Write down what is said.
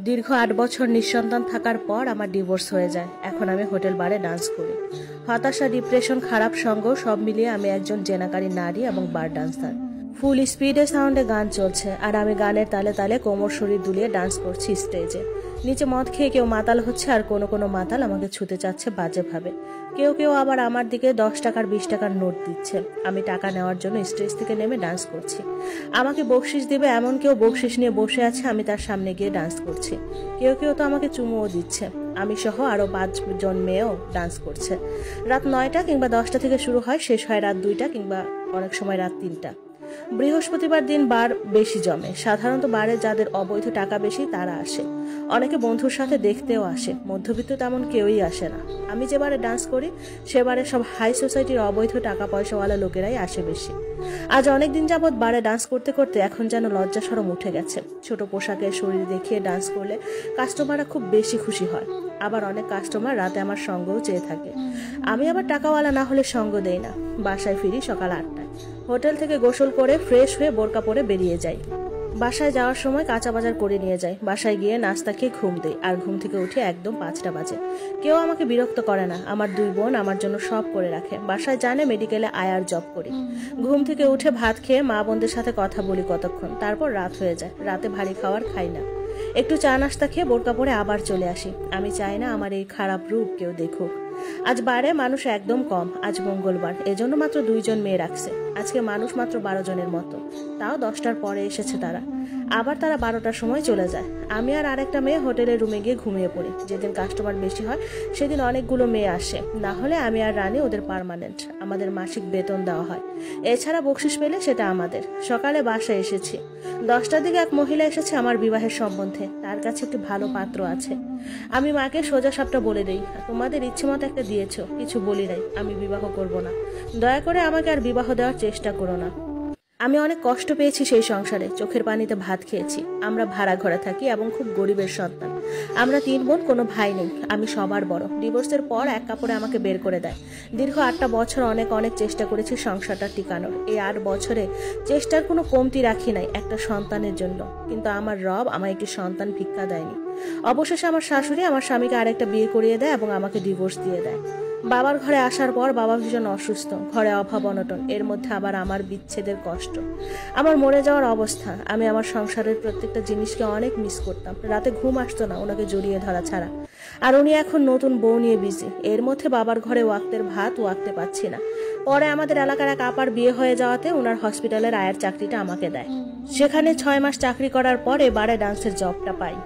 দীর্ঘ ৮ বছর নিঃসন্তান থাকার পর আমার ডিভোর্স হয়ে যায়। এখন আমি হোটেল বারে ডান্স করি। হতাশা, ডিপ্রেশন, খারাপ সঙ্গ সব মিলিয়ে আমি একজন জেনাকারী নারী এবং বার ডান্সার। ফুল স্পিডে সাউন্ডে গান চলছে আর আমি গানের তালে তালে কোমর শরীর দুলিয়ে ডান্স করছি স্টেজে। নিচে মদ খেয়ে কেউ মাতাল হচ্ছে আর কোনো মাতাল আমাকে ছুতে চাচ্ছে বাজেভাবে। কেউ আবার আমার দিকে 10 টাকার 20 টাকার নোট দিচ্ছে। আমি টাকা নেওয়ার জন্য স্টেজ থেকে নেমে ডান্স করছি। আমাকে বকশিস দিবে এমন কেউ বকশিস নিয়ে বসে আছে, আমি তার সামনে গিয়ে ডান্স করছি। কেউ তো আমাকে চুমুও দিচ্ছে। আমি সহ আরো 5 জন মেয়েও ডান্স করছে। রাত 9টা কিংবা 10টা থেকে শুরু হয়, শেষ হয় রাত 2টা কিংবা অনেক সময় রাত 3টা। বৃহস্পতিবার দিন বার বেশি জমে। সাধারণত বারে যাদের অবৈধ টাকা বেশি তারা আসে। অনেকে বন্ধুর সাথে দেখতেও আসে। মধ্যবিত্ত তেমন কেউই আসে না। আমি যে বারে ডান্স করি সেবারে সব হাই সোসাইটির অবৈধ টাকা পয়সাওয়ালা লোকেরাই আসে বেশি। আজ অনেকদিন যাবৎ বারে ডান্স করতে করতে এখন যেন লজ্জা শরম উঠে গেছে। ছোট পোশাকের শরীর দেখিয়ে ডান্স করলে কাস্টমাররা খুব বেশি খুশি হয়। আবার অনেক কাস্টমার রাতে আমার সঙ্গও চেয়ে থাকে। আমি আবার টাকাওয়ালা না হলে সঙ্গ দেই না। বাসায় ফিরি সকাল 8টায়। হোটেল থেকে গোসল করে ফ্রেশ হয়ে বোরকা পরে বেরিয়ে যাই। বাসায় যাওয়ার সময় কাঁচা বাজার করে নিয়ে যাই। বাসায় গিয়ে নাস্তা খেয়ে ঘুম দেই আর ঘুম থেকে উঠে একদম 5টা বাজে। কেউ আমাকে বিরক্ত করে না। আমার 2 বোন আমার জন্য সব করে রাখে। বাসায় জানে মেডিকেলে আয়ার জব করি। ঘুম থেকে উঠে ভাত খেয়ে মা বোনদের সাথে কথা বলি কতক্ষণ, তারপর রাত হয়ে যায়। রাতে ভারী খাবার খাই না। একটু চা নাস্তা খেয়ে বোরকা পরে আবার চলে আসি। আমি চাই না আমার এই খারাপ রূপ কেউ দেখুক। আজ বারে মানুষ একদম কম। আজ মঙ্গলবার, এজন্য মাত্র 2 জন মেয়ে রাখছে। আজকে মানুষ মাত্র 12 জনের মতো, তাও 10টার পরে এসেছে তারা। আবার তারা 12টার সময় চলে যায়। আমি আর আরেকটা মেয়ে হোটেলের রুমে গিয়ে ঘুমিয়ে পড়ি। যেদিন কাস্টমার বেশি হয় সেদিন অনেকগুলো মেয়ে আসে। না হলে আমি আর রানী ওদের পার্মানেন্ট। আমাদের মাসিক বেতন দেওয়া হয়। এছাড়া বকশিস পেলে সেটা আমাদের। সকালে বাসায় এসেছি। 10টার দিকে এক মহিলা এসেছে আমার বিবাহের সম্বন্ধে। তার কাছে একটি ভালো পাত্র আছে। আমি মাকে সোজা সাপটা বলে দেই, তোমাদের ইচ্ছে মতো একটা দিয়েছো, কিছু বলি নাই, আমি বিবাহ করব না। দয়া করে আমাকে আর বিবাহ দেওয়ার চেষ্টা করো না। আমি অনেক কষ্ট পেয়েছি সেই সংসারে। চোখের পানিতে ভাত খেয়েছি। আমরা ভাড়া ঘরে থাকি এবং খুব গরিবের সন্তান। আমরা 3 বোন, কোনো ভাই নেই। আমি সবার বড়। ডিভোর্সের পর এক কাপড়ে আমাকে বের করে দেয়। দীর্ঘ 8টা বছর অনেক চেষ্টা করেছি সংসারটা টিকানোর। এই 8 বছরে চেষ্টার কোনো কমতি রাখি নাই একটা সন্তানের জন্য। কিন্তু আমার রব আমায় একটি সন্তান ভিক্ষা দেয়নি। অবশেষে আমার শাশুড়ি আমার স্বামীকে আরেকটা বিয়ে করিয়ে দেয় এবং আমাকে ডিভোর্স দিয়ে দেয়। বাবার ঘরে আসার পর বাবা ভীষণ অসুস্থ, ঘরে অভাব অনটন, এর মধ্যে আবার আমার বিচ্ছেদের কষ্ট, আমার মরে যাওয়ার অবস্থা। আমি আমার সংসারের প্রত্যেকটা জিনিসকে অনেক মিস করতাম। রাতে ঘুম আসতো না ওনাকে জড়িয়ে ধরা ছাড়া। আর উনি এখন নতুন বউ নিয়ে বিজি। এর মধ্যে বাবার ঘরে ওয়াক্তের ভাত ওয়াক্তে পাচ্ছি না। পরে আমাদের এলাকার এক আপার বিয়ে হয়ে যাওয়াতে ওনার হসপিটালের আয়ার চাকরিটা আমাকে দেয়। সেখানে 6 মাস চাকরি করার পর এবারে ডান্সের জবটা পাই।